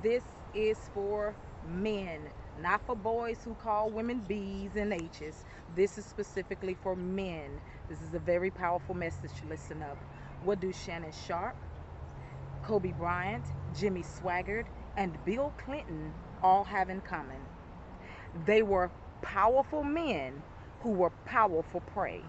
this is for men, not for boys who call women B's and H's. This is specifically for men. This is a very powerful message. Listen up. What do Shannon Sharp, Kobe Bryant, Jimmy Swaggart, and Bill Clinton all have in common? They were powerful men who were powerful prey.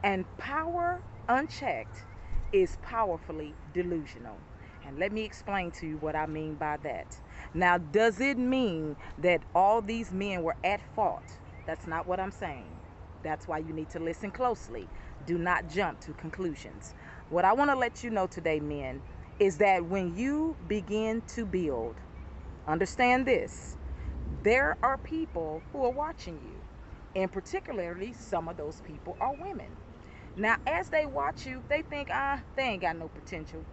And power unchecked is powerfully delusional. And let me explain to you what I mean by that. Now, does it mean that all these men were at fault? That's not what I'm saying. That's why you need to listen closely. Do not jump to conclusions. What I want to let you know today, men, is that when you begin to build, understand this, there are people who are watching you. And particularly, some of those people are women. Now, as they watch you, they think, they ain't got no potential.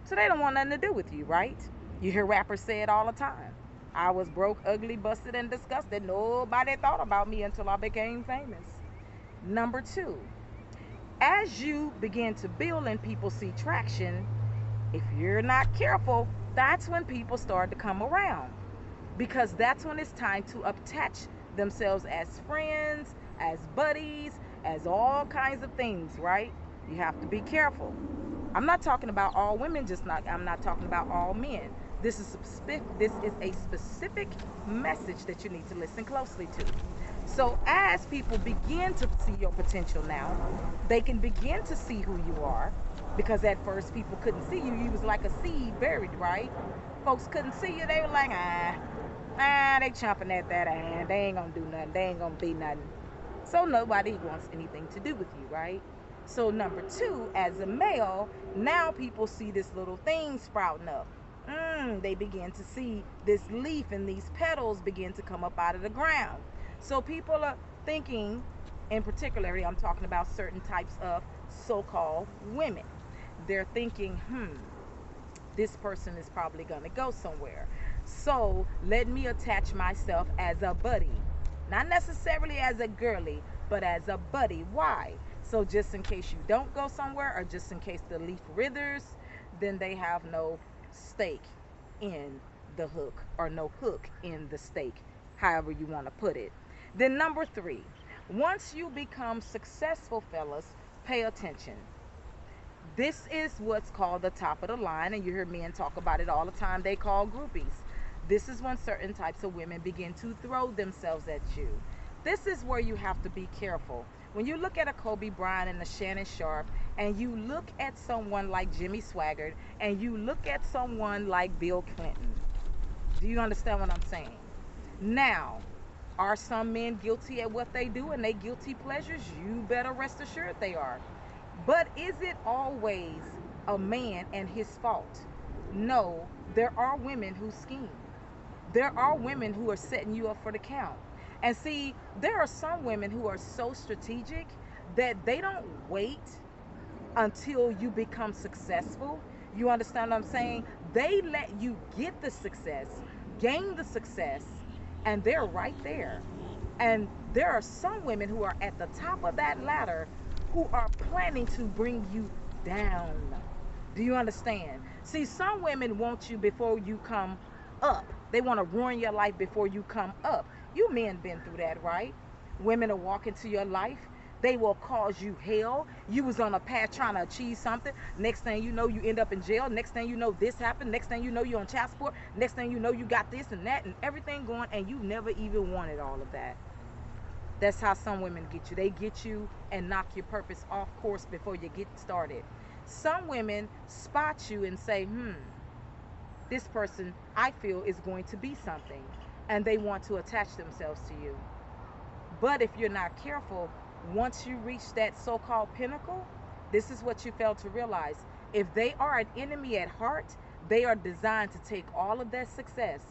So they don't want nothing to do with you, right? You hear rappers say it all the time. I was broke, ugly, busted, and disgusted. Nobody thought about me until I became famous. Number two, as you begin to build and people see traction, if you're not careful, that's when people start to come around. Because that's when it's time to attach themselves as friends, as buddies, as all kinds of things, right? You have to be careful. I'm not talking about all women, I'm not talking about all men. This is a specific message that you need to listen closely to. So as people begin to see your potential now, they can begin to see who you are, because at first people couldn't see you. You was like a seed buried, right? Folks couldn't see you. They were like, they chomping at that, they ain't gonna do nothing. They ain't gonna be nothing. So nobody wants anything to do with you, right? So number two, as a male, now people see this little thing sprouting up. They begin to see this leaf and these petals begin to come up out of the ground. So people are thinking, in particularly, I'm talking about certain types of so-called women. They're thinking, this person is probably going to go somewhere. So let me attach myself as a buddy. Not necessarily as a girly, but as a buddy. Why? So just in case you don't go somewhere, or just in case the leaf withers, then they have no stake in the hook, or no hook in the stake, however you want to put it. Then number three, once you become successful, fellas, pay attention. This is what's called the top of the line, and you hear men talk about it all the time. They call groupies. This is when certain types of women begin to throw themselves at you. This is where you have to be careful. When you look at a Kobe Bryant and a Shannon Sharp, and you look at someone like Jimmy Swaggart, and you look at someone like Bill Clinton, do you understand what I'm saying? Now, are some men guilty at what they do and they guilty pleasures? You better rest assured they are. But is it always a man and his fault? No, there are women who scheme. There are women who are setting you up for the count. And see, there are some women who are so strategic that they don't wait until you become successful. You understand what I'm saying? They let you get the success, gain the success, and they're right there. And there are some women who are at the top of that ladder who are planning to bring you down. Do you understand? See, some women want you before you come up. They want to ruin your life before you come up. You men been through that, right? Women will walk into your life. They will cause you hell. You was on a path trying to achieve something. Next thing you know, you end up in jail. Next thing you know, this happened. Next thing you know, you're on child support. Next thing you know, you got this and that and everything going, and you never even wanted all of that. That's how some women get you. They get you and knock your purpose off course before you get started. Some women spot you and say, this person, I feel, is going to be something, and they want to attach themselves to you. But if you're not careful, once you reach that so-called pinnacle, this is what you fail to realize. If they are an enemy at heart, they are designed to take all of that success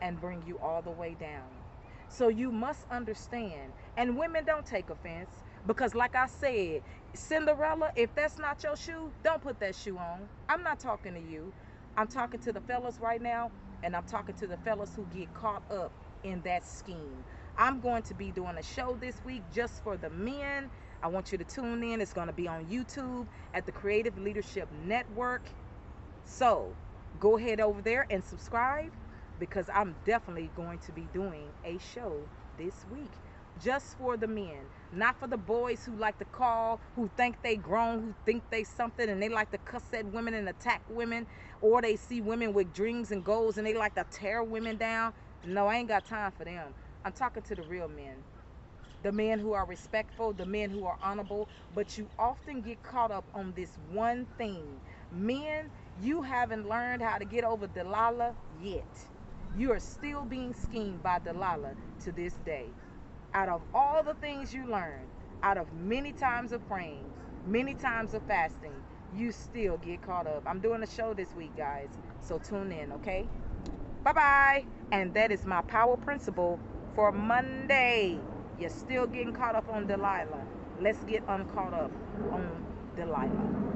and bring you all the way down. So you must understand, and women, don't take offense, because like I said, Cinderella, if that's not your shoe, don't put that shoe on. I'm not talking to you. I'm talking to the fellas right now, and I'm talking to the fellas who get caught up in that scheme. I'm going to be doing a show this week just for the men. I want you to tune in. It's going to be on YouTube at the Creative Leadership Network. So go ahead over there and subscribe. because I'm definitely going to be doing a show this week just for the men, not for the boys who like to call, who think they grown, who think they something, and they like to cuss at women and attack women, or they see women with dreams and goals and they like to tear women down. No, I ain't got time for them. I'm talking to the real men, the men who are respectful, the men who are honorable, but you often get caught up on this one thing. Men, you haven't learned how to get over Delilah yet. You are still being schemed by Delilah to this day. Out of all the things you learn, out of many times of praying, many times of fasting, you still get caught up. I'm doing a show this week, guys, so tune in, okay? Bye bye. And that is my power principle for Monday. You're still getting caught up on Delilah. Let's get uncaught up on Delilah.